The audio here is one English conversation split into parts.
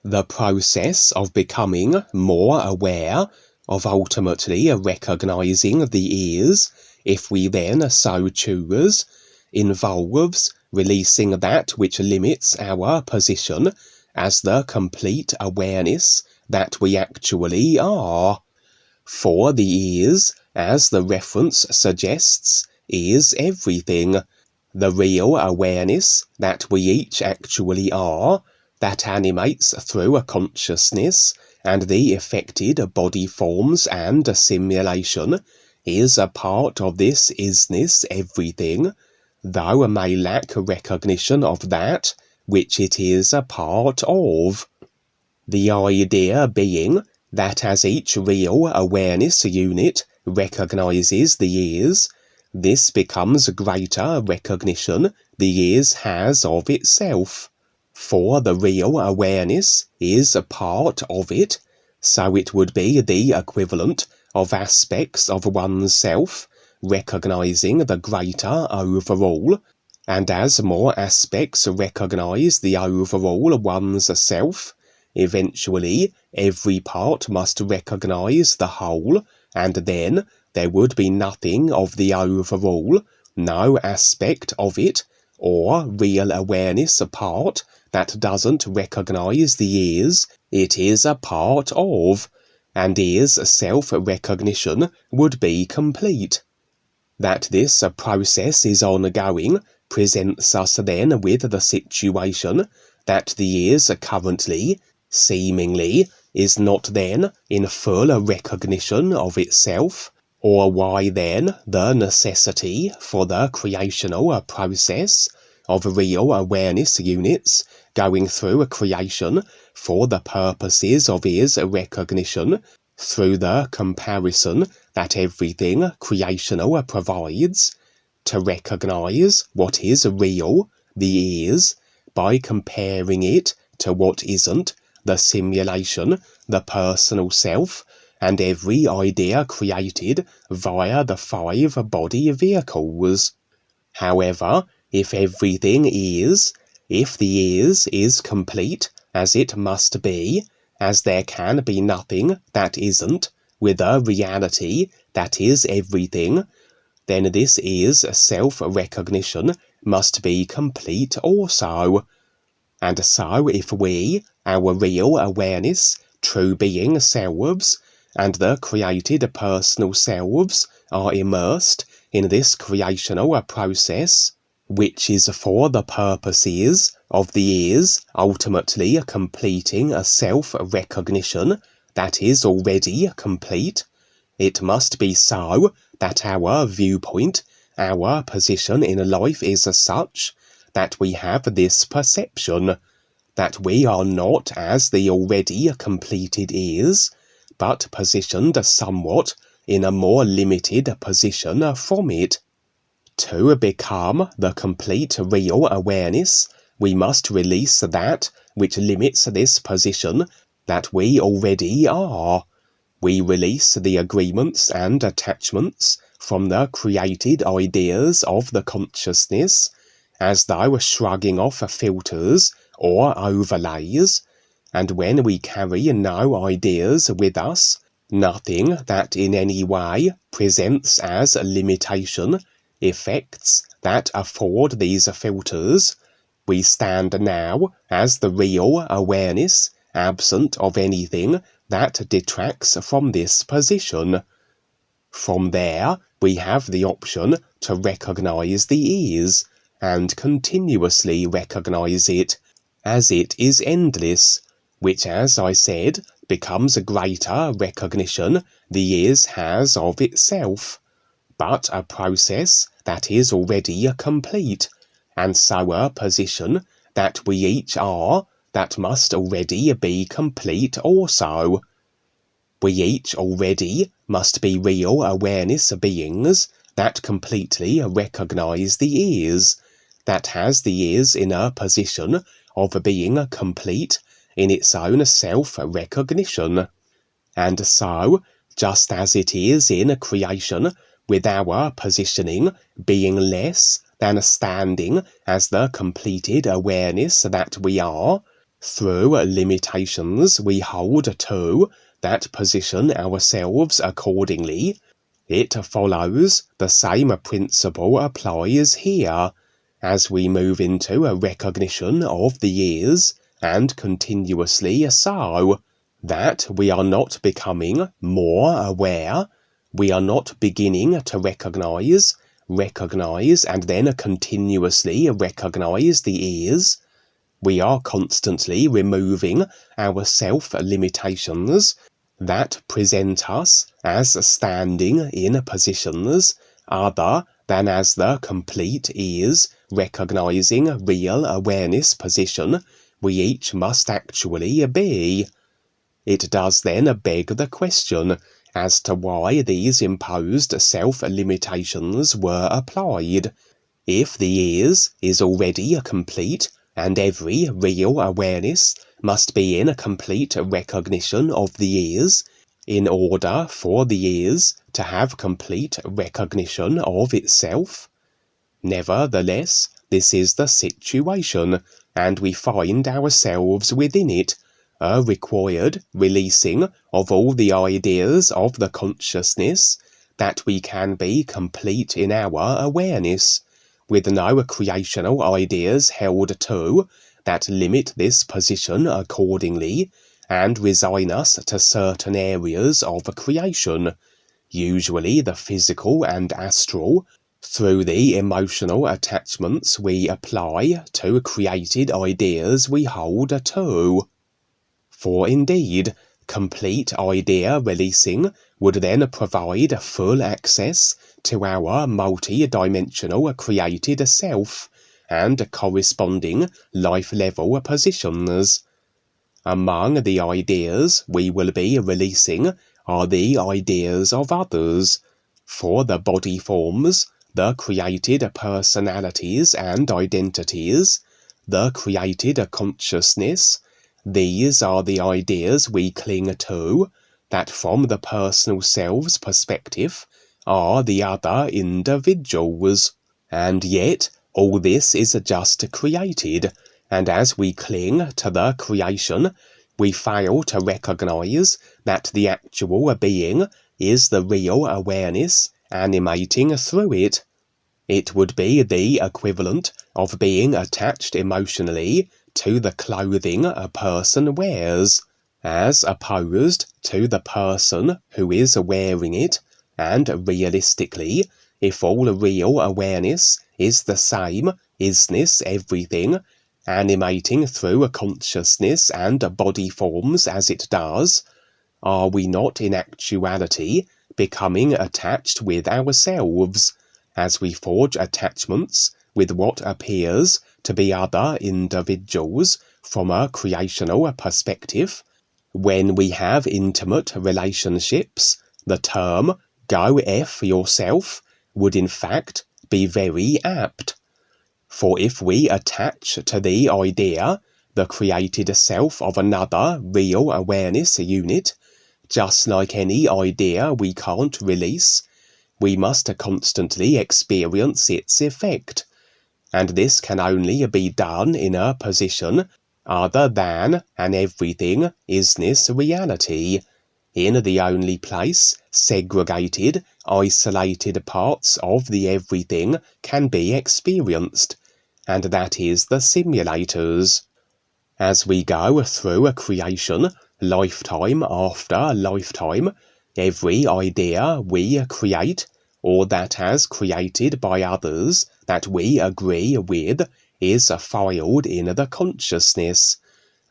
The process of becoming more aware of ultimately recognizing the is, if we then so choose, involves releasing that which limits our position as the complete awareness that we actually are. For the is, as the reference suggests, is everything. The real awareness that we each actually are, that animates through a consciousness and the affected body forms and assimilation, is a part of this isness everything, though it may lack recognition of that which it is a part of. The idea being that as each real awareness unit recognizes the is, this becomes greater recognition the is has of itself. For the real awareness is a part of it, so it would be the equivalent of aspects of oneself recognizing the greater overall, and as more aspects recognize the overall one's self, eventually every part must recognize the whole, and then there would be nothing of the overall, no aspect of it, or real awareness part that doesn't recognize the is it is a part of, and is self-recognition would be complete. That this process is ongoing presents us then with the situation that the is currently, seemingly, is not then in full recognition of itself, or why then the necessity for the creational process of real awareness units going through a creation for the purposes of is recognition through the comparison that everything creational provides, to recognize what is real, the is, by comparing it to what isn't, the simulation, the personal self, and every idea created via the 5 body vehicles. However, if everything is, if the is complete, as it must be, as there can be nothing that isn't, with a reality that is everything, then this is self-recognition must be complete also. And so if we, our real awareness, true being selves, and the created personal selves are immersed in this creational process, which is for the purposes of the is ultimately completing a self-recognition that is already complete, it must be so that our viewpoint, our position in life is such that we have this perception that we are not as the already completed is, but positioned somewhat in a more limited position from it. To become the complete real awareness, we must release that which limits this position that we already are. We release the agreements and attachments from the created ideas of the consciousness, as though shrugging off filters or overlays, and when we carry no ideas with us, nothing that in any way presents as limitation, effects that afford these filters, we stand now as the real awareness, absent of anything that detracts from this position. From there, we have the option to recognize the is, and continuously recognize it, as it is endless, which, as I said, becomes a greater recognition the is has of itself, but a process that is already complete, and so a position that we each are that must already be complete also. We each already must be real awareness beings that completely recognize the is, that has the is in a position of being complete in its own self-recognition. And so, just as it is in creation, with our positioning being less than standing as the completed awareness that we are, Through limitations we hold to that position ourselves accordingly, it follows the same principle applies here, as we move into a recognition of the is, and continuously so, that we are not becoming more aware, we are not beginning to recognize, and then continuously recognize the is. We are constantly removing our self-limitations that present us as standing in positions other than as the complete is, recognizing real awareness position we each must actually be. It does then beg the question as to why these imposed self-limitations were applied. If the is already complete, and every real awareness must be in a complete recognition of the is, in order for the is to have complete recognition of itself. Nevertheless, this is the situation, and we find ourselves within it, a required releasing of all the ideas of the consciousness, that we can be complete in our awareness, with no creational ideas held to that limit this position accordingly, and resign us to certain areas of creation, usually the physical and astral, through the emotional attachments we apply to created ideas we hold to. For indeed, complete idea releasing would then provide full access to our multi-dimensional created self and corresponding life-level positions. Among the ideas we will be releasing are the ideas of others, for the body forms, the created personalities and identities, the created consciousness. These are the ideas we cling to, that from the personal self's perspective are the other individuals. And yet all this is just created, and as we cling to the creation, we fail to recognize that the actual being is the real awareness animating through it. It would be the equivalent of being attached emotionally to the clothing a person wears, as opposed to the person who is wearing it, and realistically, if all real awareness is the same isness everything, animating through a consciousness and body forms as it does, are we not in actuality becoming attached with ourselves, as we forge attachments with what appears to be other individuals from a creational perspective? When we have intimate relationships, the term "go F yourself" would in fact be very apt. For if we attach to the idea the created self of another real awareness unit, just like any idea we can't release, we must constantly experience its effect, and this can only be done in a position other than an everything isness reality, in the only place segregated, isolated parts of the everything can be experienced, and that is the simulators. As we go through a creation, lifetime after lifetime, every idea we create, or that has created by others that we agree with, is filed in the consciousness,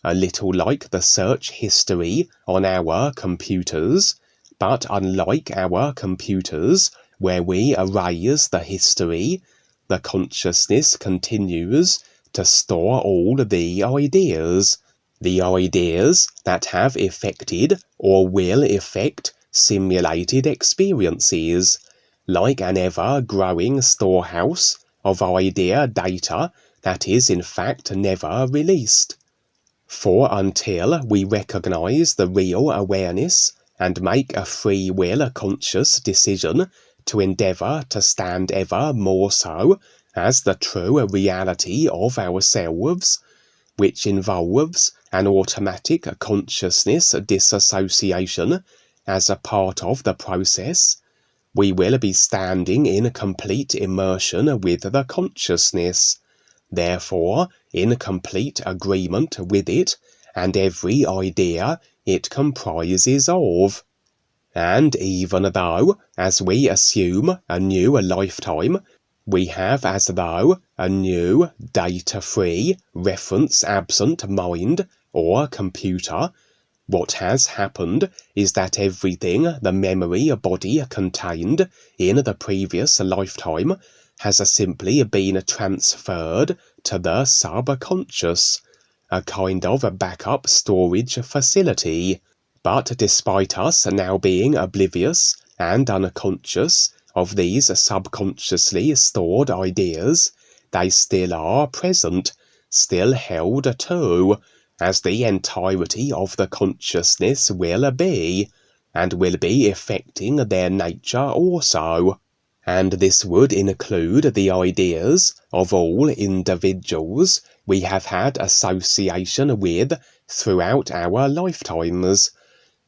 a little like the search history on our computers, but unlike our computers, where we erase the history, the consciousness continues to store all the ideas that have effected or will effect simulated experiences, like an ever-growing storehouse of idea data that is in fact never released. For until we recognize the real awareness and make a free will conscious decision to endeavor to stand ever more so as the true reality of ourselves, which involves an automatic consciousness dissociation as a part of the process, we will be standing in complete immersion with the consciousness, therefore in complete agreement with it and every idea it comprises of. And even though, as we assume a new lifetime, we have as though a new data-free, reference-absent mind or computer, what has happened is that everything the memory body contained in the previous lifetime has simply been transferred to the subconscious, a kind of backup storage facility. But despite us now being oblivious and unconscious of these subconsciously stored ideas, they still are present, still held to, as the entirety of the consciousness will be, and will be affecting their nature also. And this would include the ideas of all individuals we have had association with throughout our lifetimes,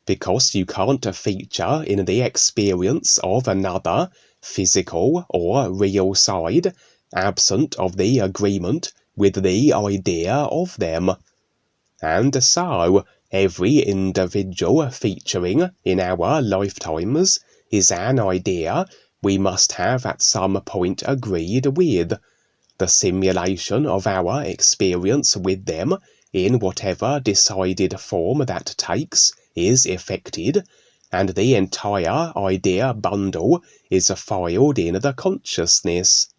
because you can't feature in the experience of another physical or real side absent of the agreement with the idea of them. And so, every individual featuring in our lifetimes is an idea we must have at some point agreed with. The simulation of our experience with them, in whatever decided form that takes, is effected, and the entire idea bundle is filed in the consciousness.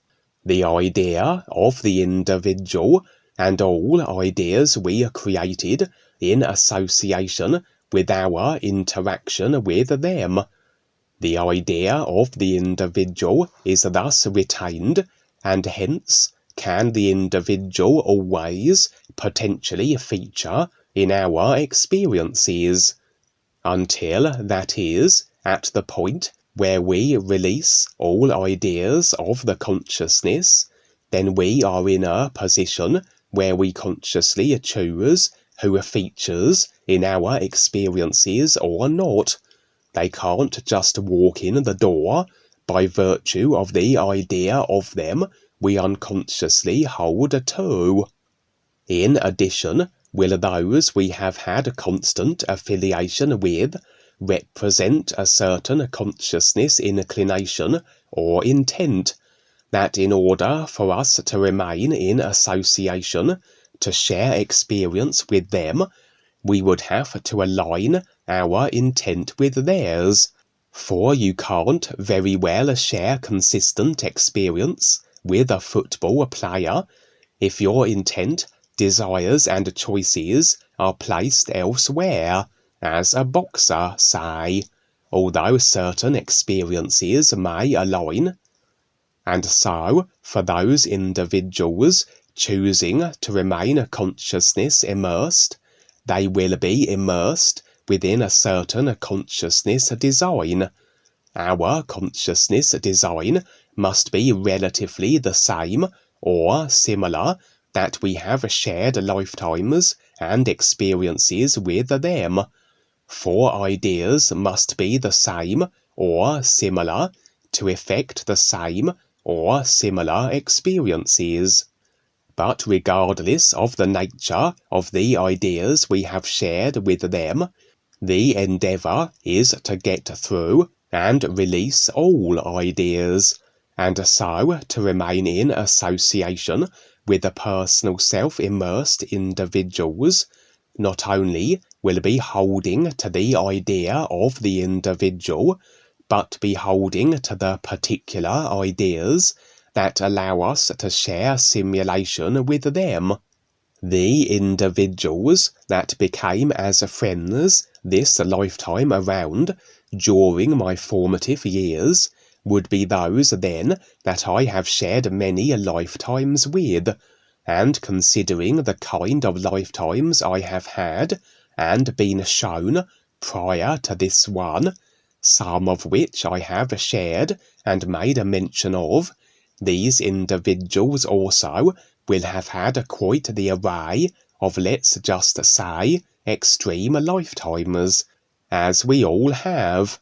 The idea of the individual and all ideas we created in association with our interaction with them. The idea of the individual is thus retained, and hence can the individual always potentially feature in our experiences, until, that is, at the point where we release all ideas of the consciousness, then we are in a position where we consciously choose who features in our experiences or not. They can't just walk in the door by virtue of the idea of them we unconsciously hold to. In addition, will those we have had constant affiliation with represent a certain consciousness inclination or intent, that in order for us to remain in association, to share experience with them, we would have to align our intent with theirs, for you can't very well share consistent experience with a football player if your intent, desires and choices are placed elsewhere, as a boxer, say, although certain experiences may align. And so, for those individuals choosing to remain consciousness immersed, they will be immersed within a certain consciousness design. Our consciousness design must be relatively the same or similar, that we have shared lifetimes and experiences with them, for ideas must be the same or similar to effect the same or similar experiences. But regardless of the nature of the ideas we have shared with them, the endeavour is to get through and release all ideas, and so to remain in association with the personal self-immersed individuals. Not only will be holding to the idea of the individual, but be holding to the particular ideas that allow us to share simulation with them. The individuals that became as friends this lifetime around during my formative years would be those then that I have shared many lifetimes with, and considering the kind of lifetimes I have had and been shown prior to this one, some of which I have shared and made a mention of, these individuals also will have had quite the array of, let's just say, extreme lifetimes, as we all have.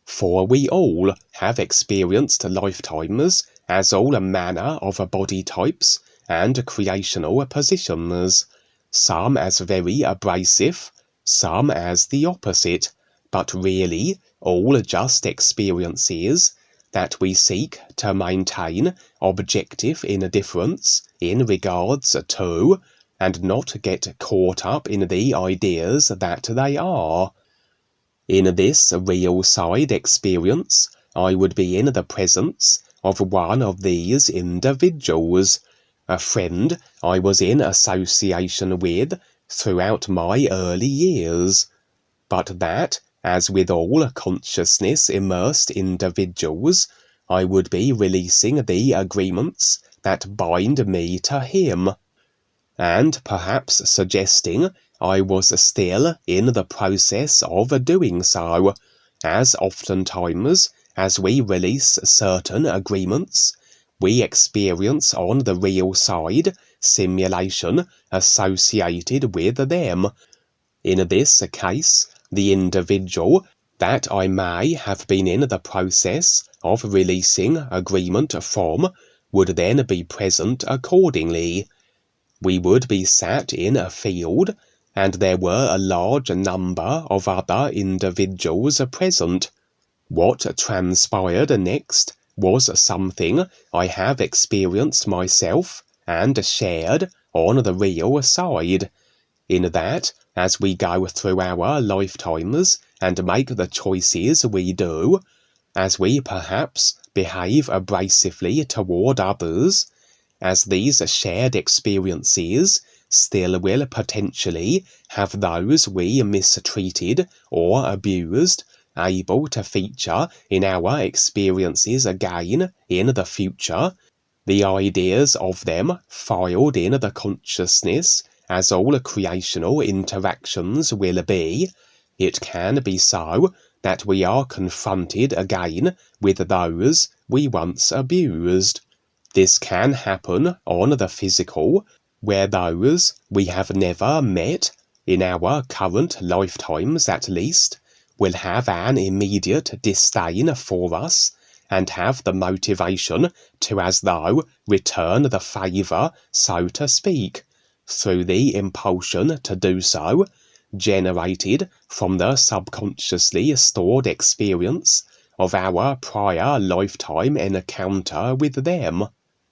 For we all have experienced lifetimes as all manner of body types and creational positions, some as very abrasive, some as the opposite, but really all just experiences that we seek to maintain objective indifference in regards to, and not get caught up in the ideas that they are. In this real side experience, I would be in the presence of one of these individuals, a friend I was in association with throughout my early years, but that, as with all consciousness immersed individuals, I would be releasing the agreements that bind me to him, and perhaps suggesting I was still in the process of doing so, as oftentimes as we release certain agreements, we experience on the real side simulation associated with them. In this case, the individual that I may have been in the process of releasing agreement from would then be present accordingly. We would be sat in a field, and there were a large number of other individuals present. What transpired next was something I have experienced myself and shared on the real side, in that, as we go through our lifetimes and make the choices we do, as we perhaps behave abrasively toward others, as these shared experiences still will potentially have those we mistreated or abused able to feature in our experiences again in the future, the ideas of them filed in the consciousness as all creational interactions will be, it can be so that we are confronted again with those we once abused. This can happen on the physical, where those we have never met, in our current lifetimes at least, will have an immediate disdain for us, and have the motivation to as though return the favour, so to speak, through the impulsion to do so, generated from the subconsciously stored experience of our prior lifetime encounter with them.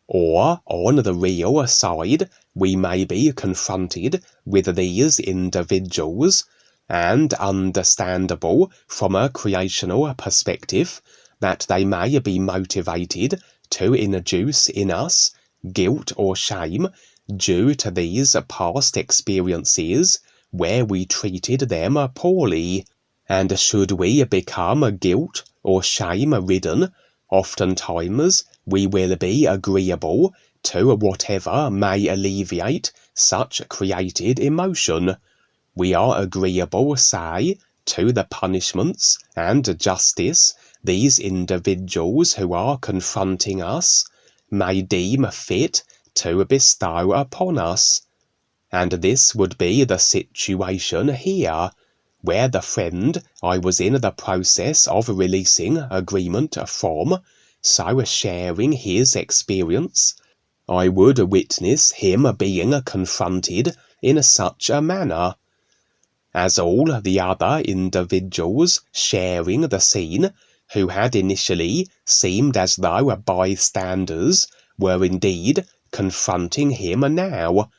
Or, on the real side, we may be confronted with these individuals, and understandable from a creational perspective that they may be motivated to induce in us guilt or shame due to these past experiences where we treated them poorly, and should we become guilt or shame ridden, oftentimes we will be agreeable to whatever may alleviate such created emotion. We are agreeable, say, to the punishments and justice these individuals who are confronting us may deem fit to bestow upon us. And this would be the situation here, where the friend I was in the process of releasing agreement from, so sharing his experience, I would witness him being confronted in such a manner. As all the other individuals sharing the scene, who had initially seemed as though bystanders, were indeed confronting him now,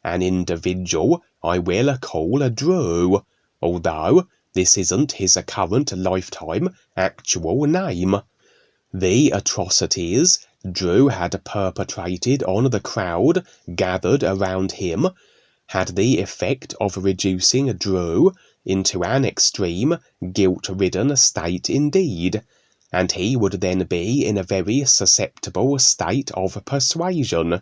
an individual I will call Drew, although this isn't his current lifetime actual name. The atrocities Drew had perpetrated on the crowd gathered around him had the effect of reducing Drew into an extreme guilt-ridden state indeed, and he would then be in a very susceptible state of persuasion,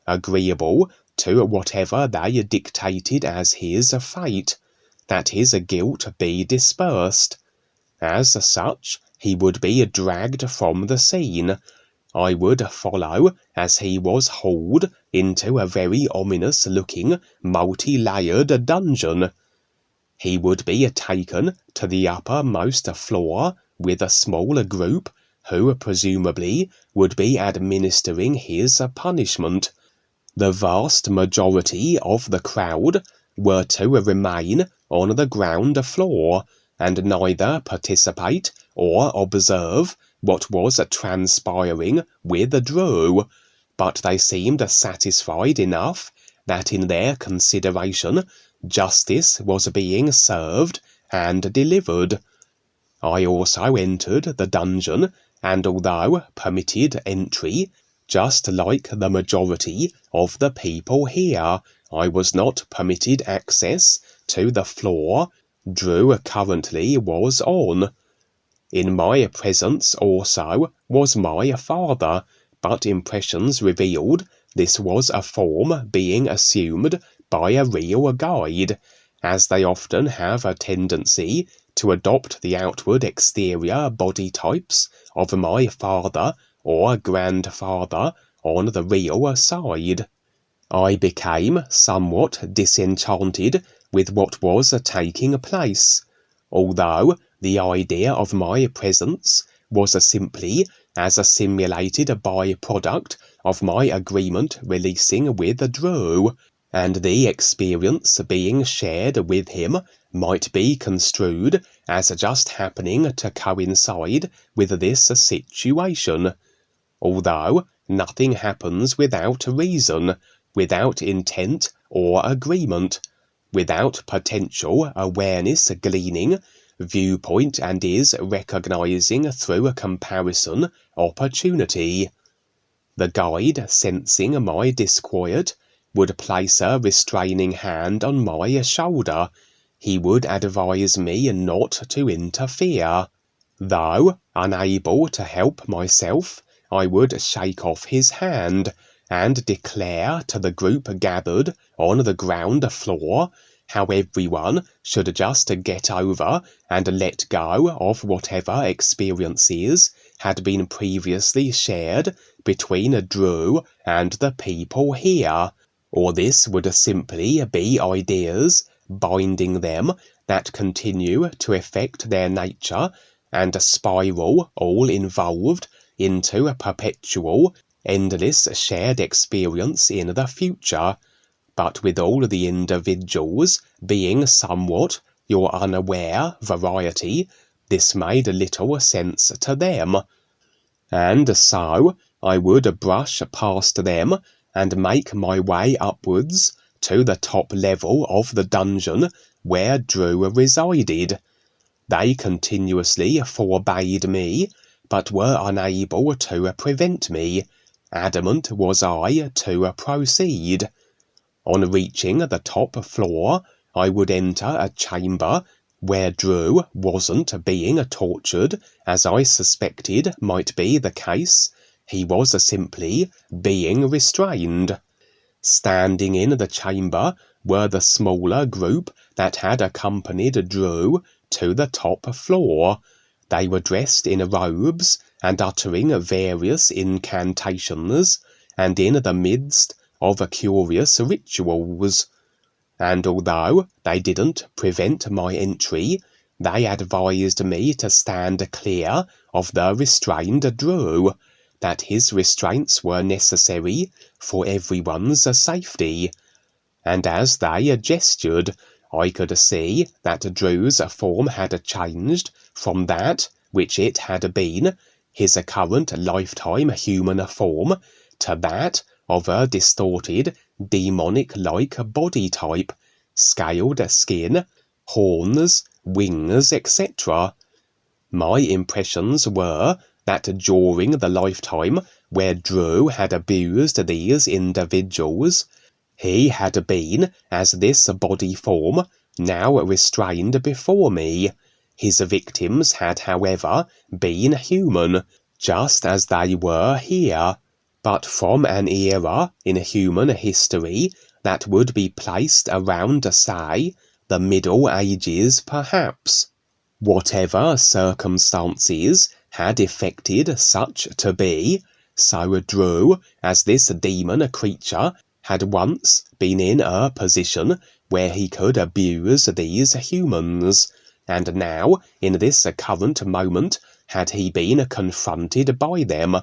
agreeable to whatever they dictated as his fate, that his guilt be dispersed. As such, he would be dragged from the scene, I would follow as he was hauled into a very ominous-looking, multi-layered dungeon. He would be taken to the uppermost floor with a small group who presumably would be administering his punishment. The vast majority of the crowd were to remain on the ground floor and neither participate or observe what was transpiring with Drew, but they seemed satisfied enough that in their consideration justice was being served and delivered. I also entered the dungeon, and although permitted entry, just like the majority of the people here, I was not permitted access to the floor Drew currently was on. In my presence also was my father, but impressions revealed this was a form being assumed by a real guide, as they often have a tendency to adopt the outward exterior body types of my father or grandfather on the real side. I became somewhat disenchanted with what was taking place, although the idea of my presence was simply as a simulated byproduct of my agreement releasing with Drew, and the experience being shared with him might be construed as just happening to coincide with this situation. Although nothing happens without reason, without intent or agreement, without potential awareness gleaning, viewpoint, and is recognizing through a comparison opportunity. The guide, sensing my disquiet, would place a restraining hand on my shoulder. He would advise me not to interfere. Though unable to help myself, I would shake off his hand and declare to the group gathered on the ground floor how everyone should just get over and let go of whatever experiences had been previously shared between Drew and the people here, or this would simply be ideas binding them that continue to affect their nature and spiral all involved into a perpetual, endless shared experience in the future. But with all the individuals being somewhat your unaware variety, this made little sense to them. And so I would brush past them and make my way upwards to the top level of the dungeon where Drew resided. They continuously forbade me, but were unable to prevent me. Adamant was I to proceed. On reaching the top floor, I would enter a chamber where Drew wasn't being tortured, as I suspected might be the case. He was simply being restrained. Standing in the chamber were the smaller group that had accompanied Drew to the top floor. They were dressed in robes and uttering various incantations, and in the midst of curious rituals. And although they didn't prevent my entry, they advised me to stand clear of the restrained Drew, that his restraints were necessary for everyone's safety. And as they gestured, I could see that Drew's form had changed from that which it had been, his current lifetime human form, to that of a distorted, demonic-like body type, scaled skin, horns, wings, etc. My impressions were that during the lifetime where Drew had abused these individuals, he had been as this body form, now restrained before me. His victims had, however, been human, just as they were here, but from an era in human history that would be placed around, say, the Middle Ages perhaps. Whatever circumstances had effected such to be, So Drew, as this demon creature, had once been in a position where he could abuse these humans, and now, in this current moment, had he been confronted by them,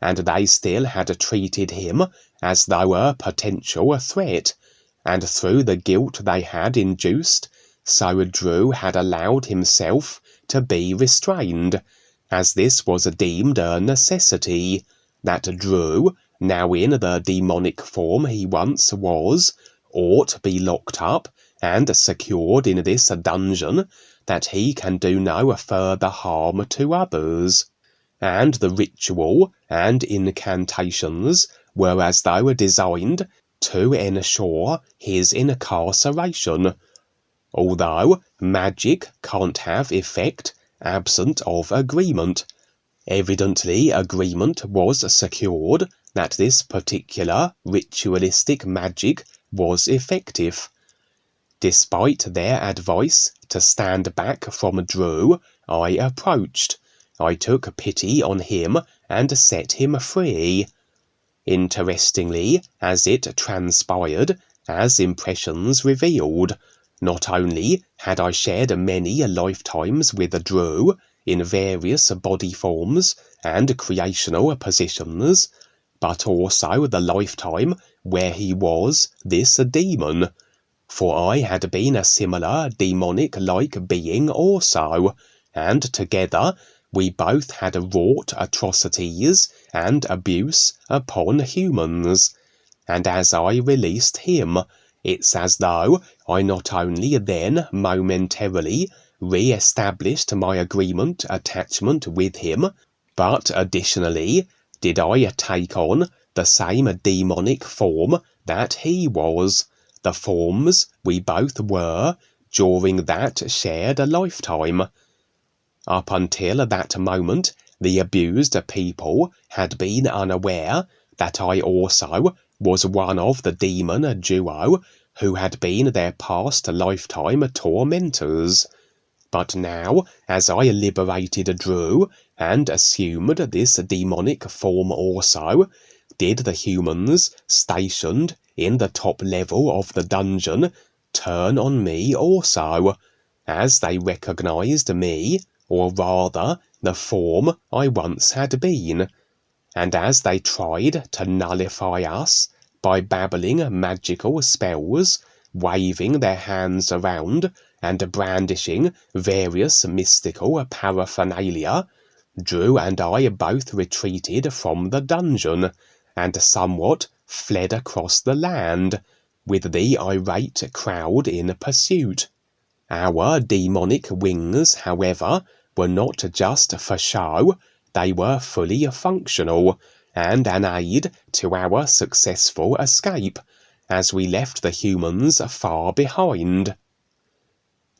and they still had treated him as though a potential threat, and through the guilt they had induced, so Drew had allowed himself to be restrained, as this was deemed a necessity, that Drew, now in the demonic form he once was, ought be locked up and secured in this dungeon, that he can do no further harm to others. And the ritual and incantations were as though designed to ensure his incarceration, although magic can't have effect absent of agreement. Evidently agreement was secured that this particular ritualistic magic was effective. Despite their advice to stand back from Drew, I approached. I took pity on him and set him free. Interestingly, as it transpired, as impressions revealed, not only had I shared many lifetimes with Drew in various body forms and creational positions, but also the lifetime where he was this demon, for I had been a similar demonic-like being also, and together we both had wrought atrocities and abuse upon humans, and as I released him, it's as though I not only then momentarily re-established my attachment with him, but additionally did I take on the same demonic form that he was, the forms we both were during that shared lifetime. Up until that moment, the abused people had been unaware that I also was one of the demon duo who had been their past lifetime tormentors. But now, as I liberated Drew and assumed this demonic form also, did the humans stationed in the top level of the dungeon turn on me also, as they recognized me, or rather the form I once had been, and as they tried to nullify us by babbling magical spells, waving their hands around and brandishing various mystical paraphernalia, Drew and I both retreated from the dungeon, and somewhat fled across the land, with the irate crowd in pursuit. Our demonic wings, however, were not just for show, they were fully functional, and an aid to our successful escape, as we left the humans far behind.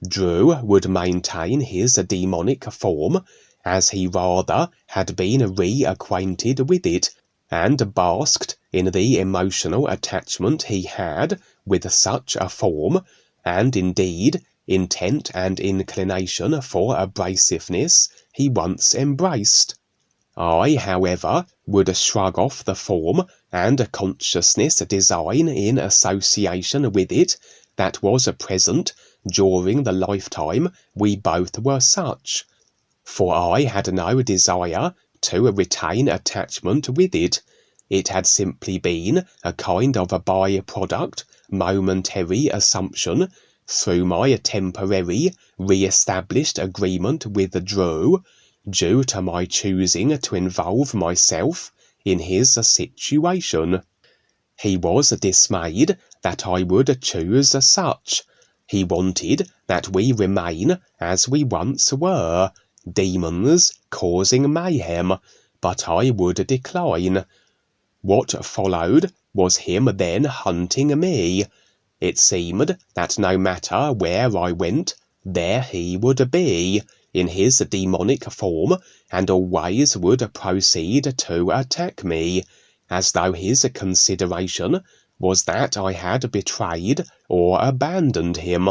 Drew would maintain his demonic form, as he rather had been reacquainted with it, and basked in the emotional attachment he had with such a form, and indeed intent and inclination for abrasiveness he once embraced. I, however, would shrug off the form and consciousness design in association with it that was present during the lifetime we both were such, for I had no desire to retain attachment with it. It had simply been a kind of a by-product, momentary assumption, through my temporary re-established agreement with Drew, due to my choosing to involve myself in his situation. He was dismayed that I would choose such. He wanted that we remain as we once were, demons causing mayhem, but I would decline. What followed was him then hunting me. It seemed that no matter where I went, there he would be, in his demonic form, and always would proceed to attack me, as though his consideration was that I had betrayed or abandoned him.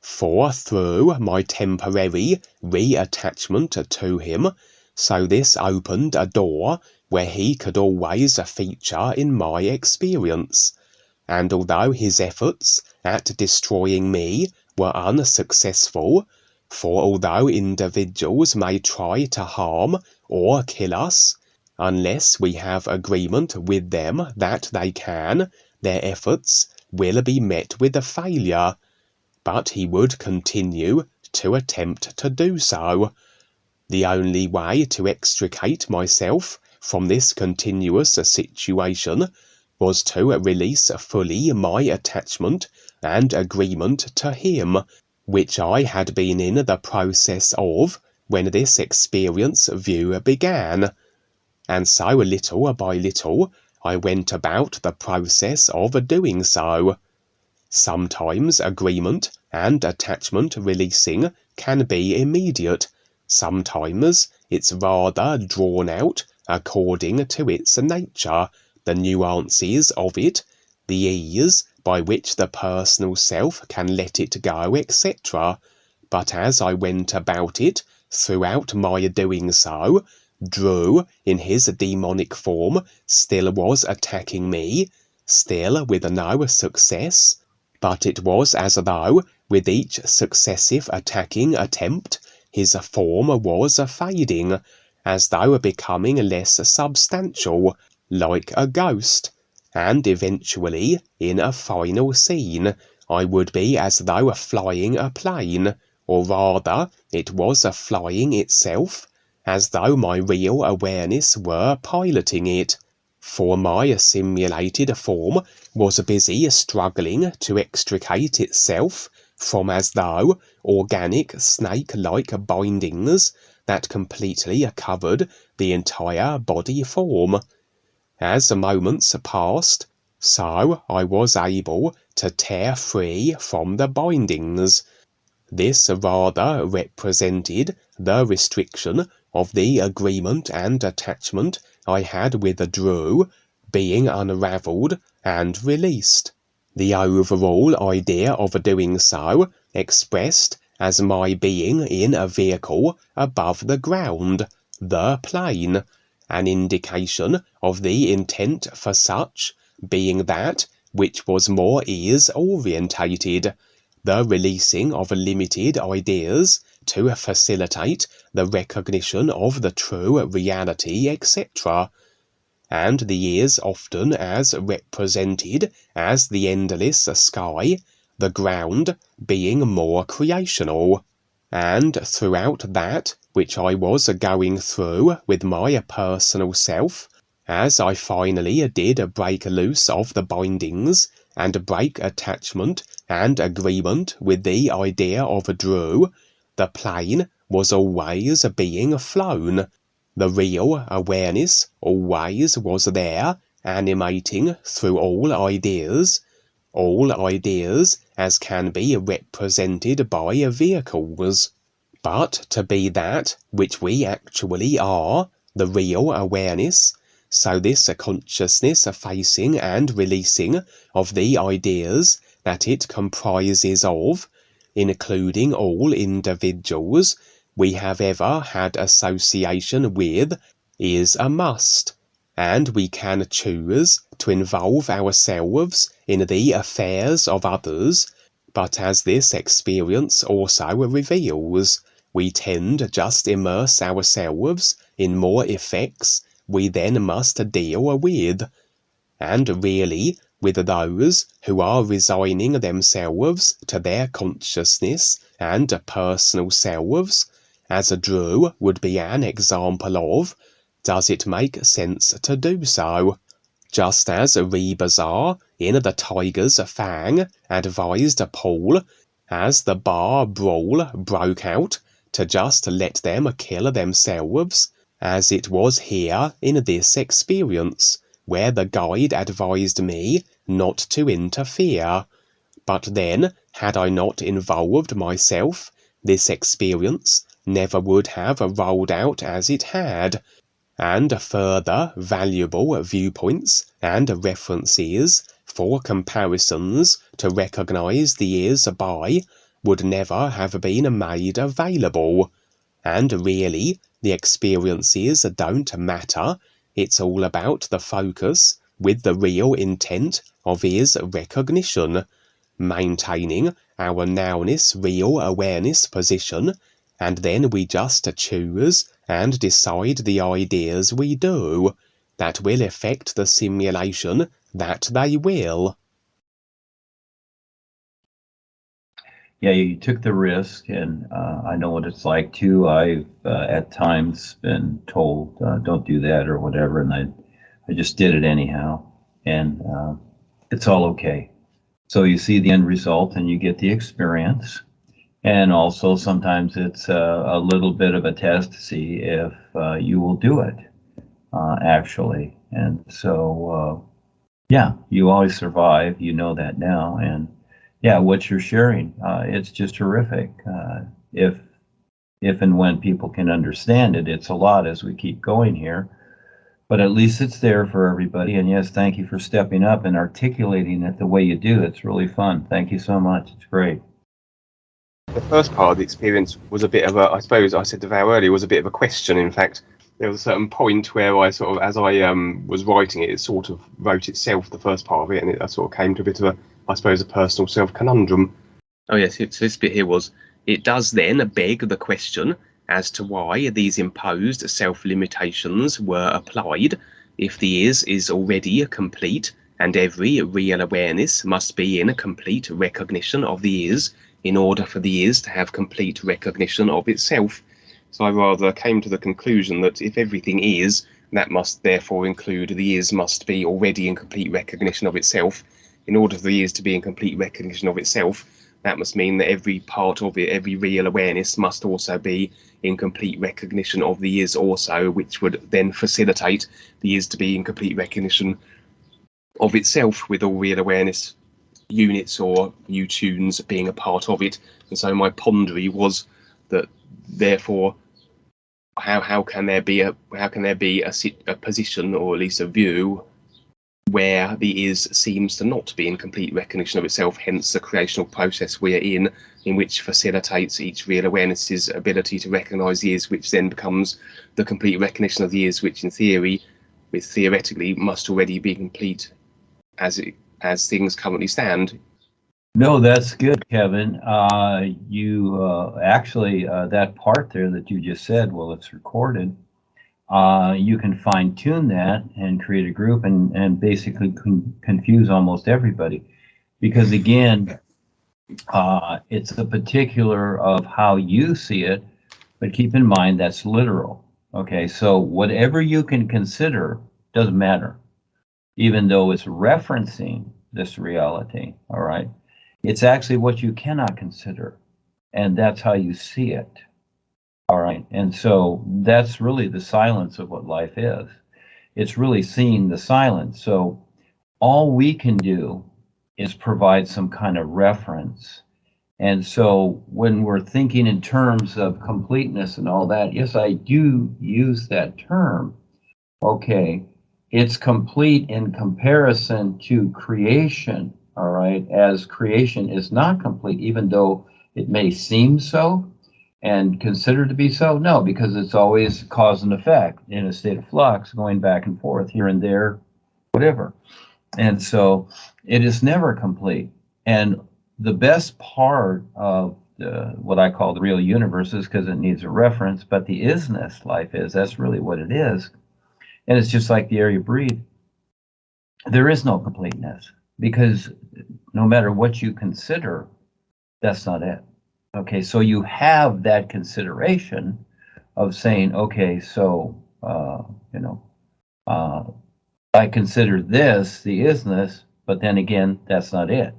For through my temporary reattachment to him, so this opened a door where he could always feature in my experience, and although his efforts at destroying me were unsuccessful, for although individuals may try to harm or kill us, unless we have agreement with them that they can, their efforts will be met with a failure, but he would continue to attempt to do so. The only way to extricate myself from this continuous situation was to release fully my attachment and agreement to him, which I had been in the process of when this experience view began. And so little by little I went about the process of doing so. Sometimes agreement and attachment releasing can be immediate, sometimes it's rather drawn out according to its nature, the nuances of it, the ease by which the personal self can let it go, etc. But as I went about it, throughout my doing so, Drew, in his demonic form, still was attacking me, still with no success. But it was as though, with each successive attacking attempt, his form was fading, as though becoming less substantial, like a ghost, and eventually, in a final scene, I would be as though flying a plane, or rather, it was flying itself, as though my real awareness were piloting it. For my simulated form was busy struggling to extricate itself from as though organic snake-like bindings that completely covered the entire body form. As the moments passed, so I was able to tear free from the bindings. This rather represented the restriction of the agreement and attachment I had with Drew being unravelled and released. The overall idea of doing so expressed as my being in a vehicle above the ground, the plane, an indication of the intent for such being that which was more ease-orientated, the releasing of limited ideas to facilitate the recognition of the true reality, etc., and the ears often as represented as the endless sky, the ground being more creational. And throughout that which I was going through with my personal self, as I finally did break loose of the bindings and break attachment and agreement with the idea of Drew, the plane was always being flown. The real awareness always was there, animating through all ideas as can be represented by vehicles. But to be that which we actually are, the real awareness, so this consciousness facing and releasing of the ideas that it comprises of, including all individuals we have ever had association with, is a must, and we can choose to involve ourselves in the affairs of others, but as this experience also reveals, we tend just immerse ourselves in more effects we then must deal with, and really with those who are resigning themselves to their consciousness and personal selves, as Drew would be an example of, does it make sense to do so? Just as Rebazar in The Tiger's Fang advised Paul, as the bar brawl broke out, to just let them kill themselves, as it was here in this experience, where the guide advised me not to interfere. But then, had I not involved myself, this experience never would have rolled out as it had, and further valuable viewpoints and references for comparisons to recognize the ears by would never have been made available. And really, the experiences don't matter. It's all about the focus with the real intent of is recognition, maintaining our nowness real awareness position, and then we just choose and decide the ideas we do that will affect the simulation that they will. Yeah, you took the risk, and I know what it's like too. I've at times been told, don't do that or whatever, and I just did it anyhow, and it's all okay. So you see the end result and you get the experience. And also sometimes it's a little bit of a test to see if you will do it, actually. And so, yeah, you always survive. You know that now. And yeah, what you're sharing, it's just terrific. If and when people can understand it, it's a lot as we keep going here. But at least it's there for everybody. And yes, thank you for stepping up and articulating it the way you do. It's really fun. Thank you so much. It's great. The first part of the experience was a bit of a, I suppose I said to Val earlier, was a bit of a question. In fact, there was a certain point where I sort of, as I was writing it, it sort of wrote itself, the first part of it, and I sort of came to a bit of a, I suppose, a personal self-conundrum. Oh yes, so this bit here was, it does then beg the question as to why these imposed self-limitations were applied if the is already complete, and every real awareness must be in a complete recognition of the is in order for the is to have complete recognition of itself. So I rather came to the conclusion that if everything is, that must therefore include the is must be already in complete recognition of itself. In order for the is to be in complete recognition of itself, that must mean that every part of it, every real awareness must also be in complete recognition of the is also, which would then facilitate the is to be in complete recognition of itself, with all real awareness units or U-tunes being a part of it. And so my pondery was that therefore how can there be a position, or at least a view, where the is seems to not be in complete recognition of itself, hence the creational process we are in which facilitates each real awareness's ability to recognize the is, which then becomes the complete recognition of the is, which in theory, which theoretically must already be complete as things currently stand. No, that's good, Kevin. You actually, that part there that you just said, well, it's recorded. You can fine tune that and create a group and basically confuse almost everybody. Because again, it's a particular of how you see it, but keep in mind that's literal. Okay, so whatever you can consider doesn't matter, even though it's referencing this reality, all right? It's actually what you cannot consider, and that's how you see it. All right. And so that's really the silence of what life is. It's really seeing the silence. So all we can do is provide some kind of reference. And so when we're thinking in terms of completeness and all that, yes, I do use that term. Okay. It's complete in comparison to creation. All right. As creation is not complete, even though it may seem so and considered to be so? No, because it's always cause and effect in a state of flux, going back and forth here and there, whatever. And so it is never complete. And the best part of what I call the real universe is because it needs a reference, but the isness life is, that's really what it is. And it's just like the air you breathe. There is no completeness, because no matter what you consider, that's not it. Okay, so you have that consideration of saying, okay, so, I consider this the isness, but then again, that's not it.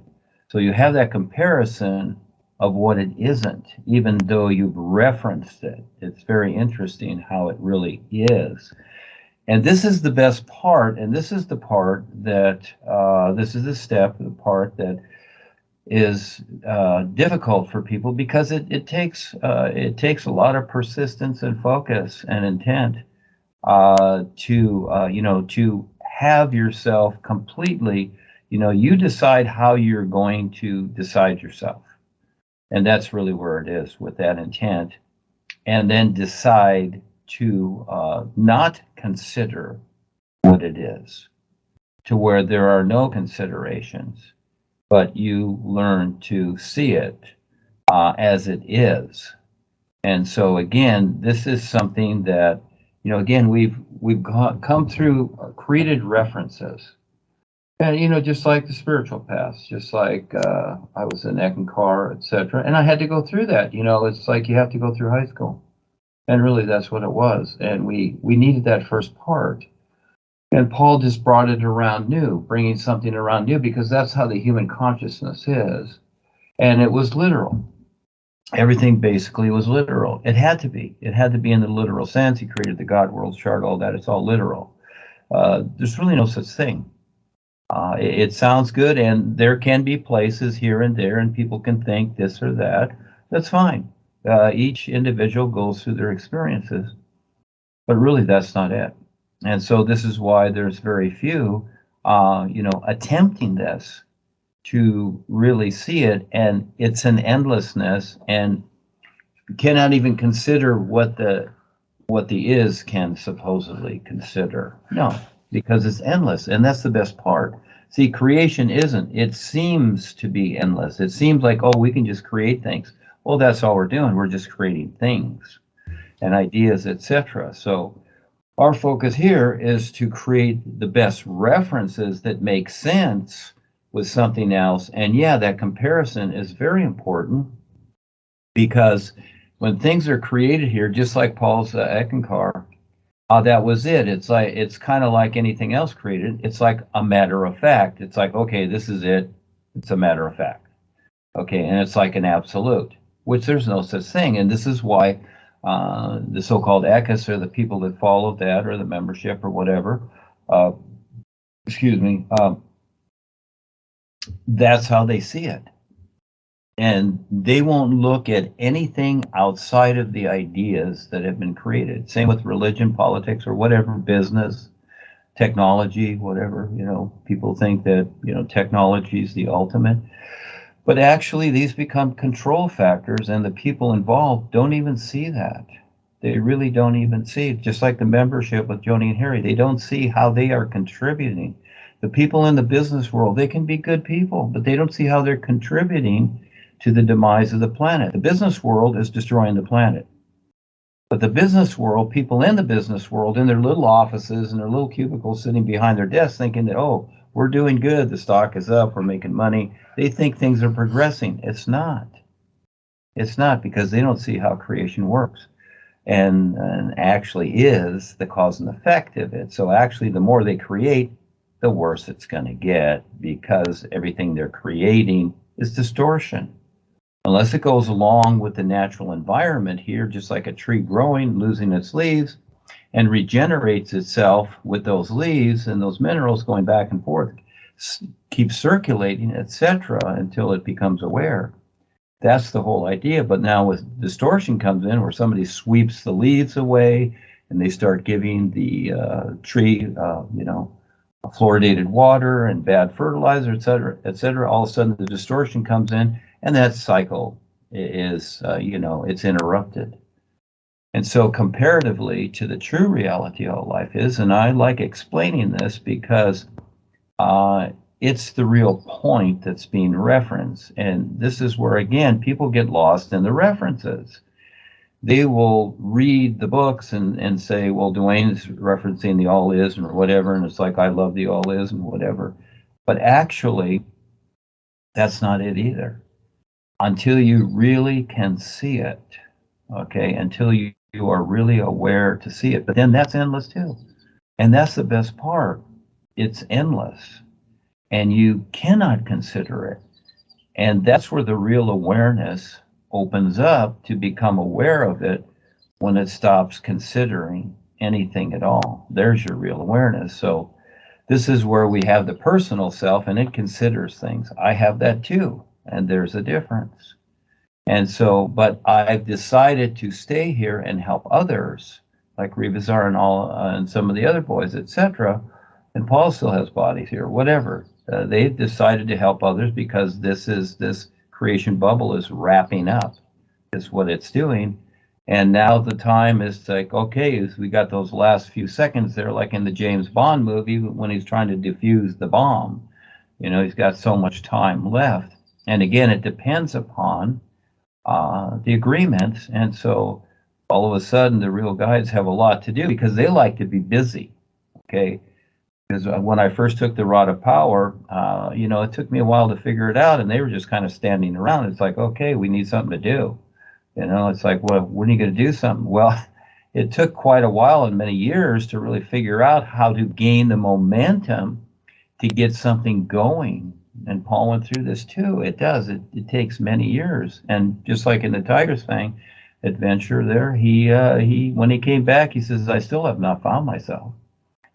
So you have that comparison of what it isn't, even though you've referenced it. It's very interesting how it really is. And this is the best part, and this is the part that, this is the step, the part that is difficult for people, because it takes a lot of persistence and focus and intent to have yourself completely, you decide how you're going to decide yourself, and that's really where it is with that intent. and then decide to not consider what it is, to where there are no considerations, but you learn to see it as it is. And so again, this is something that, again, we've come through created references. And, just like the spiritual path, just like I was in Eckankar, etc. And I had to go through that. It's like you have to go through high school. And really, that's what it was. And we needed that first part. And Paul just brought it around new, bringing something around new, because that's how the human consciousness is. And it was literal. Everything basically was literal. It had to be. It had to be in the literal sense. He created the God world chart, all that. It's all literal. There's really no such thing. It sounds good, and there can be places here and there, and people can think this or that. That's fine. Each individual goes through their experiences, but really that's not it. And so this is why there's very few, attempting this to really see it, and it's an endlessness, and cannot even consider what the is can supposedly consider. No, because it's endless, and that's the best part. See, creation isn't. It seems to be endless. It seems like, oh, we can just create things. Well, that's all we're doing. We're just creating things and ideas, etc. So our focus here is to create the best references that make sense with something else. And yeah, that comparison is very important, because when things are created here, just like Paul's Eckankar, that was it. It's kind of like anything else created. It's like a matter of fact. It's like, okay, this is it. It's a matter of fact. Okay, and it's like an absolute, which there's no such thing. And this is why the so-called Ekis, or the people that follow that, or the membership or whatever, that's how they see it. And they won't look at anything outside of the ideas that have been created. Same with religion, politics, or whatever, business, technology, whatever. People think that, technology is the ultimate. But actually, these become control factors, and the people involved don't even see that. They really don't even see it. Just like the membership with Joni and Harry, they don't see how they are contributing. The people in the business world, they can be good people, but they don't see how they're contributing to the demise of the planet. The business world is destroying the planet. But the business world, people in the business world, in their little offices and their little cubicles sitting behind their desks, thinking that, oh, we're doing good, the stock is up, we're making money. They think things are progressing. It's not. It's not, because they don't see how creation works and actually is the cause and effect of it. So actually, the more they create, the worse it's going to get, because everything they're creating is distortion. Unless it goes along with the natural environment here, just like a tree growing, losing its leaves, and regenerates itself with those leaves and those minerals going back and forth, keep circulating, etc., until it becomes aware. That's the whole idea. But now with distortion comes in, where somebody sweeps the leaves away, and they start giving the tree, fluoridated water and bad fertilizer, etc., etc. All of a sudden, the distortion comes in, and that cycle is, it's interrupted. And so comparatively to the true reality of life is, and I like explaining this because it's the real point that's being referenced. And this is where, again, people get lost in the references. They will read the books and say, well, Duane is referencing the all is or whatever, and it's like, I love the all is and whatever. But actually, that's not it either. Until you really can see it, okay, until you are really aware to see it. But then that's endless too. And that's the best part. It's endless. And you cannot consider it. And that's where the real awareness opens up to become aware of it, when it stops considering anything at all. There's your real awareness. So this is where we have the personal self, and it considers things. I have that too, and there's a difference. And so, but I've decided to stay here and help others, like Revizar and all, and some of the other boys, etc. And Paul still has bodies here, whatever. They've decided to help others because this creation bubble is wrapping up, is what it's doing. And now the time is like, okay, we got those last few seconds there, like in the James Bond movie when he's trying to defuse the bomb. He's got so much time left. And again, it depends upon the agreement. And so all of a sudden, the real guys have a lot to do because they like to be busy. Okay. Because when I first took the rod of power, it took me a while to figure it out, and they were just kind of standing around. It's like, okay, we need something to do. It's like, well, when are you going to do something? Well, it took quite a while and many years to really figure out how to gain the momentum to get something going. And Paul went through this too. It does. It takes many years. And just like in the Tiger's Fang adventure there, he when he came back, he says, I still have not found myself.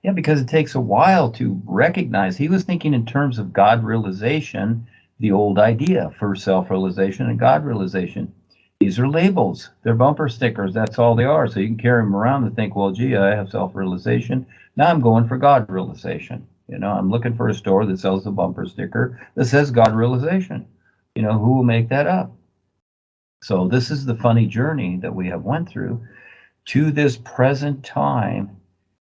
Yeah, because it takes a while to recognize. He was thinking in terms of God realization, the old idea for self-realization and God realization. These are labels. They're bumper stickers. That's all they are. So you can carry them around and think, well, gee, I have self-realization. Now I'm going for God realization. I'm looking for a store that sells a bumper sticker that says God realization. Who will make that up? So this is the funny journey that we have went through to this present time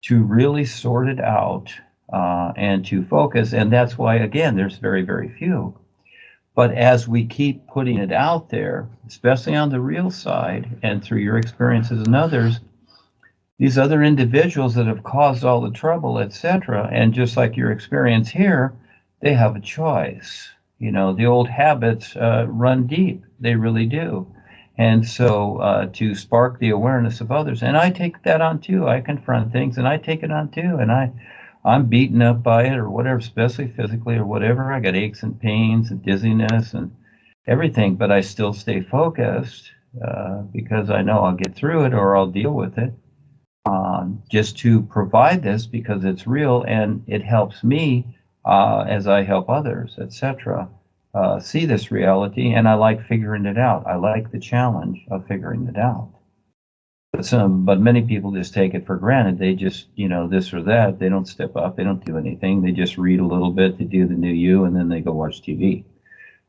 to really sort it out and to focus. And that's why, again, there's very, very few. But as we keep putting it out there, especially on the real side and through your experiences and others, these other individuals that have caused all the trouble, etc., and just like your experience here, they have a choice. The old habits run deep. They really do. And so to spark the awareness of others, and I take that on too. I confront things and I take it on too. And I'm beaten up by it or whatever, especially physically or whatever. I got aches and pains and dizziness and everything, but I still stay focused because I know I'll get through it or I'll deal with it. Just to provide this because it's real and it helps me as I help others, etc. See this reality, and I like figuring it out. I like the challenge of figuring it out. But many people just take it for granted. They just, this or that. They don't step up. They don't do anything. They just read a little bit to do the NUUU, and then they go watch TV.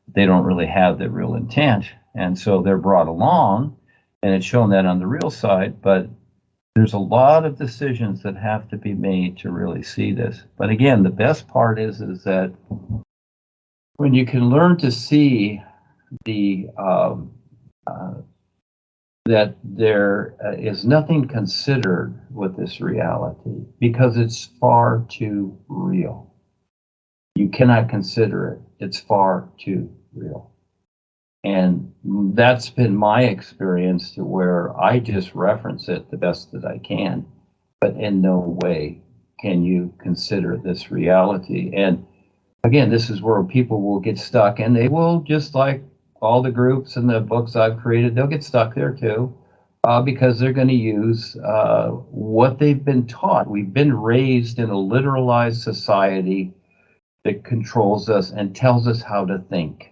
They don't really have the real intent, and so they're brought along, and it's shown that on the real side. But there's a lot of decisions that have to be made to really see this. But again, the best part is that when you can learn to see the that there is nothing considered with this reality because it's far too real. You cannot consider it. It's far too real. And that's been my experience to where I just reference it the best that I can, but in no way can you consider this reality. And again, this is where people will get stuck, and they will, just like all the groups and the books I've created, they'll get stuck there too, because they're going to use what they've been taught. We've been raised in a literalized society that controls us and tells us how to think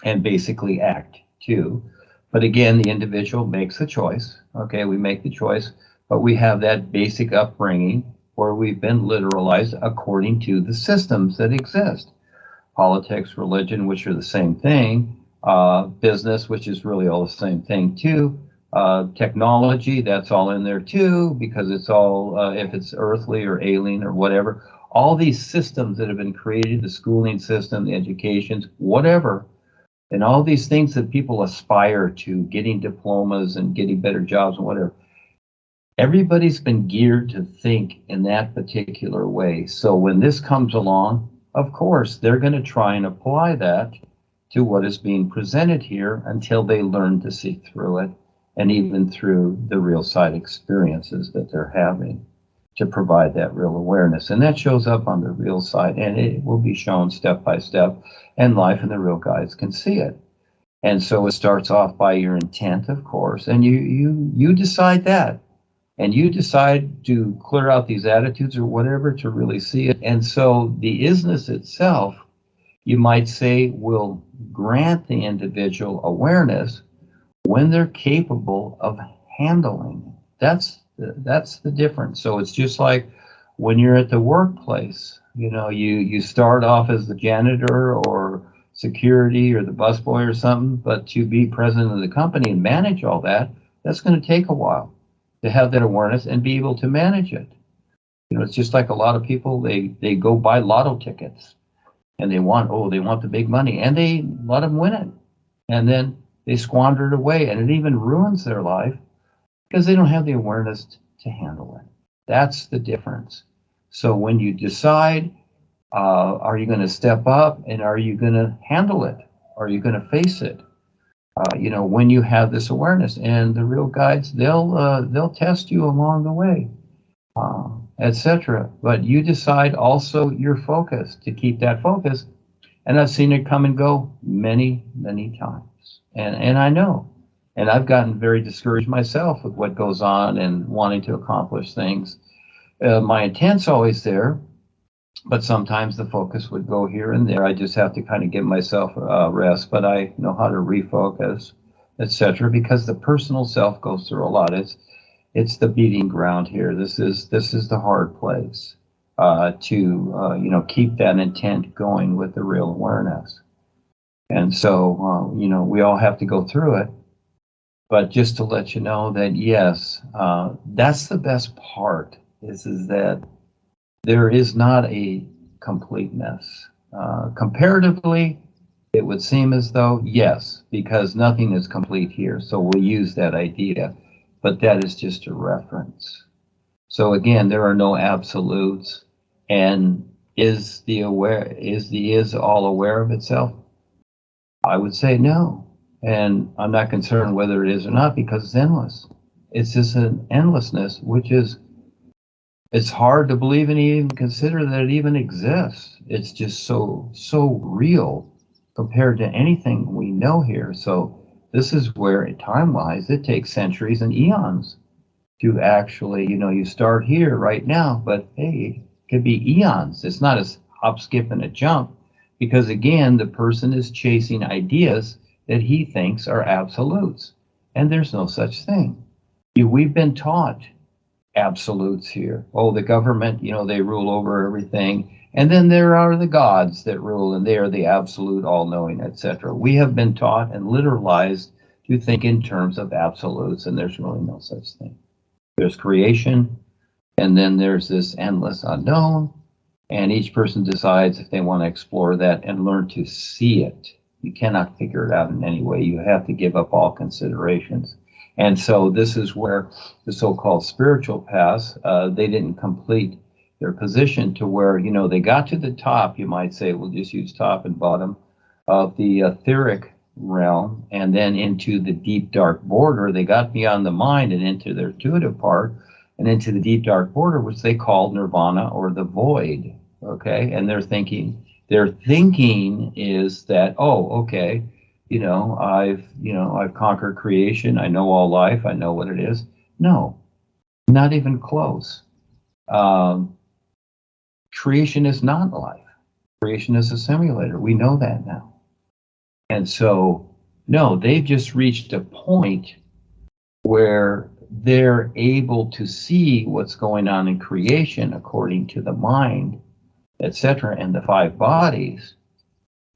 and basically act too. But again, the individual makes the choice. Okay, we make the choice, but we have that basic upbringing where we've been literalized according to the systems that exist. Politics, religion, which are the same thing, business, which is really all the same thing too, technology, that's all in there too, because it's all, if it's earthly or alien or whatever, all these systems that have been created, the schooling system, the educations, whatever, and all these things that people aspire to, getting diplomas and getting better jobs and whatever, everybody's been geared to think in that particular way. So when this comes along, of course, they're going to try and apply that to what is being presented here until they learn to see through it, and even through the real side experiences that they're having to provide that real awareness. And that shows up on the real side, and it will be shown step by step, and life and the real guides can see it. And so it starts off by your intent, of course, and you decide that. And you decide to clear out these attitudes or whatever to really see it. And so the isness itself, you might say, will grant the individual awareness when they're capable of handling it. That's the difference. So it's just like when you're at the workplace, you start off as the janitor or security or the busboy or something, but to be president of the company and manage all that, That's going to take a while to have that awareness and be able to manage it. You know, it's just like a lot of people, they go buy lotto tickets and they want the big money, and a lot of them win it. And then they squander it away, and it even ruins their life because they don't have the awareness to handle it. That's the difference. So when you decide, are you going to step up, and are you going to handle it? Are you going to face it? You know, when you have this awareness, and the real guides, they'll test you along the way, etc. But you decide also your focus, to keep that focus. And I've seen it come and go many, many times. And I know. And I've gotten very discouraged myself with what goes on and wanting to accomplish things. My intent's always there, but sometimes the focus would go here and there. I just have to kind of give myself a rest, but I know how to refocus, etc. Because the personal self goes through a lot. It's the beating ground here. This is the hard place to you know, keep that intent going with the real awareness. And so you know, we all have to go through it. But just to let you know that yes, that's the best part. Is that there is not a completeness. Comparatively, it would seem as though yes, because nothing is complete here. So we'll use that idea. But that is just a reference. So again, there are no absolutes. And is the all aware of itself? I would say no. And I'm not concerned whether it is or not, because it's endless. It's just an endlessness, which is, it's hard to believe and even consider that it even exists. It's just so real compared to anything we know here. So this is where, time-wise, it takes centuries and eons to actually, you know, you start here right now, but hey, it could be eons. It's not a hop, skip, and a jump, because again, the person is chasing ideas that he thinks are absolutes, and there's no such thing. We've been taught absolutes here. Oh, the government, you know, they rule over everything, and then there are the gods that rule, and they are the absolute, all-knowing, etc. We have been taught and literalized to think in terms of absolutes, and there's really no such thing. There's creation, and then there's this endless unknown, and each person decides if they want to explore that and learn to see it. You cannot figure it out in any way. You have to give up all considerations. And so this is where the so-called spiritual paths, they didn't complete their position to where, you know, they got to the top, you might say, we'll just use top and bottom, of the etheric realm, and then into the deep dark border. They got beyond the mind and into their intuitive part, and into the deep dark border, which they called nirvana or the void. Okay, and their thinking is that, oh, okay, I've conquered creation. I know all life. I know what it is. No, not even close. Creation is not life. Creation is a simulator. We know that now. And so, no, they've just reached a point where they're able to see what's going on in creation according to the mind, etc., and the five bodies,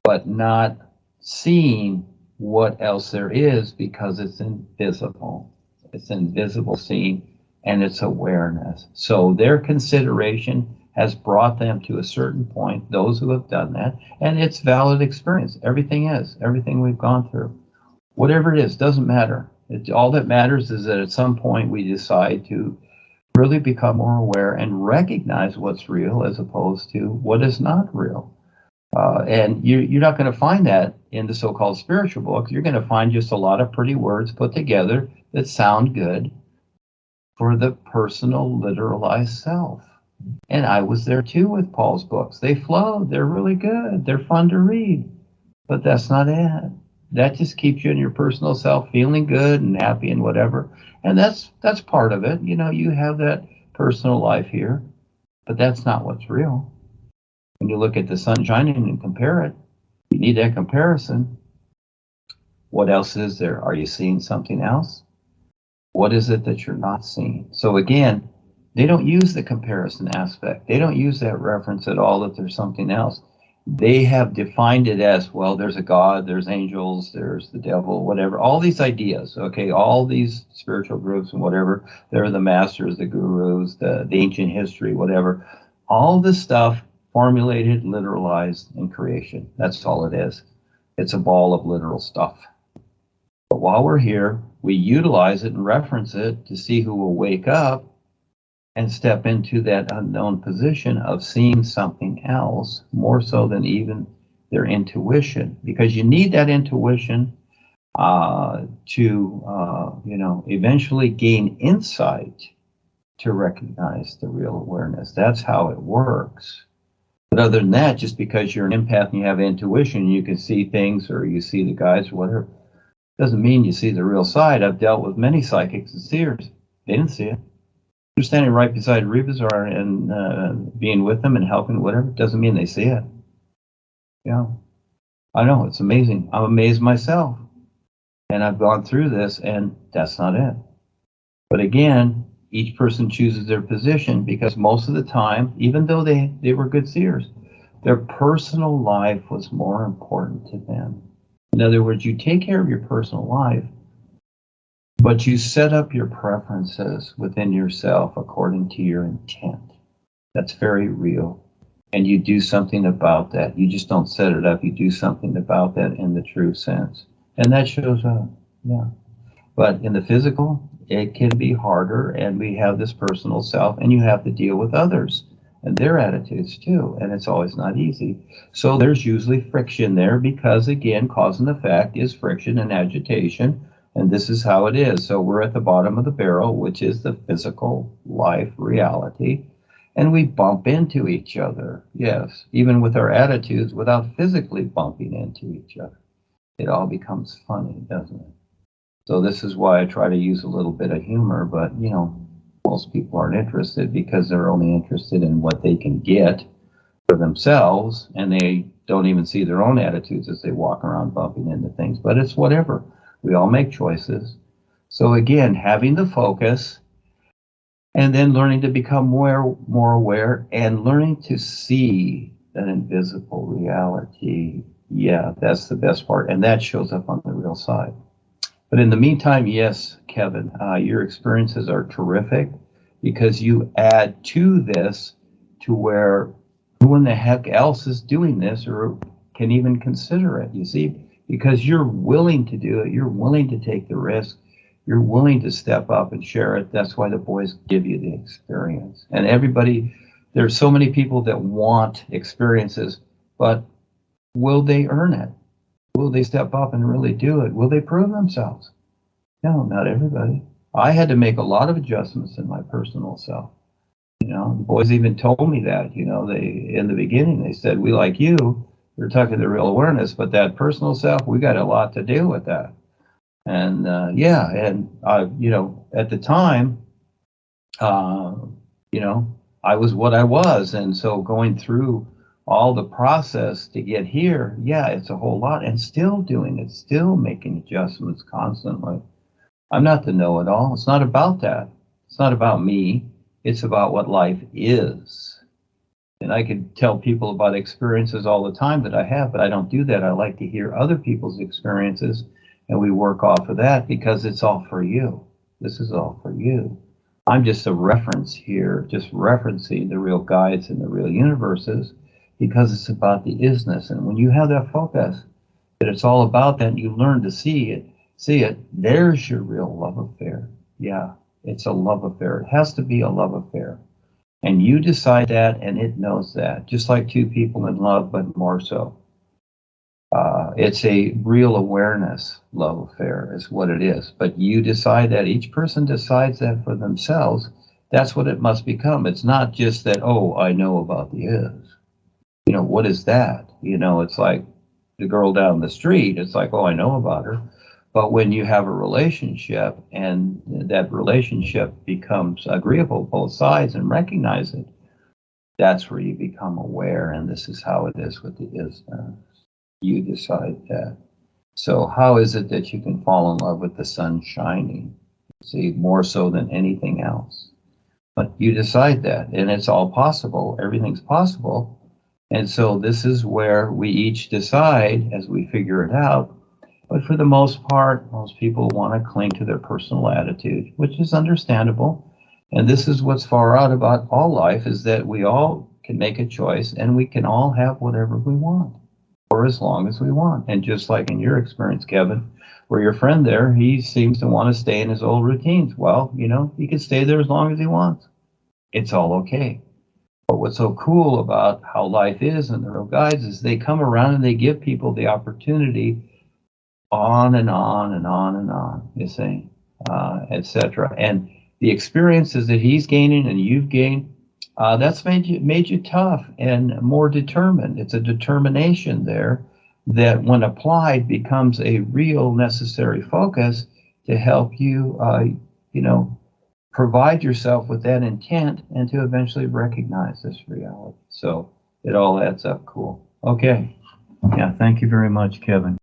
but not seeing what else there is, because it's invisible. It's invisible seeing, and it's awareness. So their consideration has brought them to a certain point, those who have done that, and it's valid experience. Everything we've gone through. Whatever it is, doesn't matter. All that matters is that at some point we decide to really become more aware and recognize what's real as opposed to what is not real. And you're not going to find that in the so-called spiritual books. You're going to find just a lot of pretty words put together that sound good for the personal, literalized self. And I was there too with Paul's books. They flow. They're really good. They're fun to read. But that's not it. That just keeps you in your personal self feeling good and happy and whatever. And that's part of it. You know, you have that personal life here, but that's not what's real. When you look at the sun shining and compare it, you need that comparison. What else is there? Are you seeing something else? What is it that you're not seeing? So again, they don't use the comparison aspect. They don't use that reference at all that there's something else. they have defined it as, well, there's a God, there's angels, there's the devil, whatever, all these ideas, okay, all these spiritual groups and whatever, they're the masters, the gurus, the ancient history, whatever, all this stuff formulated, literalized in creation. That's all it is. It's a ball of literal stuff. But while we're here, we utilize it and reference it to see who will wake up and step into that unknown position of seeing something else, more so than even their intuition, because you need that intuition to eventually gain insight to recognize the real awareness. That's how it works. But other than that, just because you're an empath and you have intuition, you can see things, or you see the guys or whatever, doesn't mean you see the real side. I've dealt with many psychics and seers. They didn't see it. They're standing right beside Rebazar and being with them and helping, whatever, doesn't mean they see it. Yeah, I know, it's amazing. I'm amazed myself. And I've gone through this, and that's not it. But again, each person chooses their position, because most of the time, even though they were good seers, their personal life was more important to them. In other words, you take care of your personal life, but you set up your preferences within yourself according to your intent. That's very real. And you do something about that. You just don't set it up. You do something about that in the true sense. And that shows up, yeah. But in the physical, it can be harder, and we have this personal self, and you have to deal with others and their attitudes too, and it's always not easy. So there's usually friction there, because again, cause and effect is friction and agitation, and this is how it is. So we're at the bottom of the barrel, which is the physical life reality, and we bump into each other, yes, even with our attitudes, without physically bumping into each other. It all becomes funny, doesn't it? So this is why I try to use a little bit of humor, but most people aren't interested, because they're only interested in what they can get for themselves, and they don't even see their own attitudes as they walk around bumping into things. But it's whatever. We all make choices. So again, having the focus, and then learning to become more aware, and learning to see that invisible reality. Yeah, that's the best part, and that shows up on the real side. But in the meantime, yes, Kevin, your experiences are terrific, because you add to this to where who in the heck else is doing this or can even consider it, you see, because you're willing to do it. You're willing to take the risk. You're willing to step up and share it. That's why the boys give you the experience. And everybody, there's so many people that want experiences, but will they earn it? Will they step up and really do it? Will they prove themselves? No, not everybody. I had to make a lot of adjustments in my personal self. The boys even told me that, they, in the beginning, they said, we like you, we're talking the real awareness, but that personal self, we got a lot to deal with that. And yeah, and at the time, I was what I was. And so going through all the process to get here, yeah, it's a whole lot, and still doing it, still making adjustments constantly. I'm not the know-it-all. It's not about that. It's not about me. It's about what life is. And I could tell people about experiences all the time that I have, but I don't do that. I like to hear other people's experiences, and we work off of that, because it's all for you. This is all for you. I'm just a reference here, just referencing the real guides and the real universes, because it's about the isness. And when you have that focus, that it's all about that, and you learn to see it, there's your real love affair. Yeah, it's a love affair. It has to be a love affair. And you decide that, and it knows that, just like two people in love, but more so. It's a real awareness love affair is what it is. But you decide that. Each person decides that for themselves. That's what it must become. It's not just that, oh, I know about the is. What is that? It's like the girl down the street. It's like, oh, I know about her. But when you have a relationship, and that relationship becomes agreeable, both sides, and recognize it, that's where you become aware. And this is how it is with the is. You decide that. So how is it that you can fall in love with the sun shining? See, more so than anything else. But you decide that, and it's all possible. Everything's possible. And so this is where we each decide as we figure it out. But for the most part, most people want to cling to their personal attitude, which is understandable. And this is what's far out about all life, is that we all can make a choice and we can all have whatever we want for as long as we want. And just like in your experience, Kevin, where your friend there, he seems to want to stay in his old routines. Well, you know, he can stay there as long as he wants. It's all okay. But what's so cool about how life is and the real guides is they come around and they give people the opportunity on and on and on and on, you see, etc. And the experiences that he's gaining and you've gained, that's made you tough and more determined. It's a determination there that, when applied, becomes a real necessary focus to help you, provide yourself with that intent and to eventually recognize this reality. So it all adds up cool. Okay. Yeah, thank you very much, Kevin.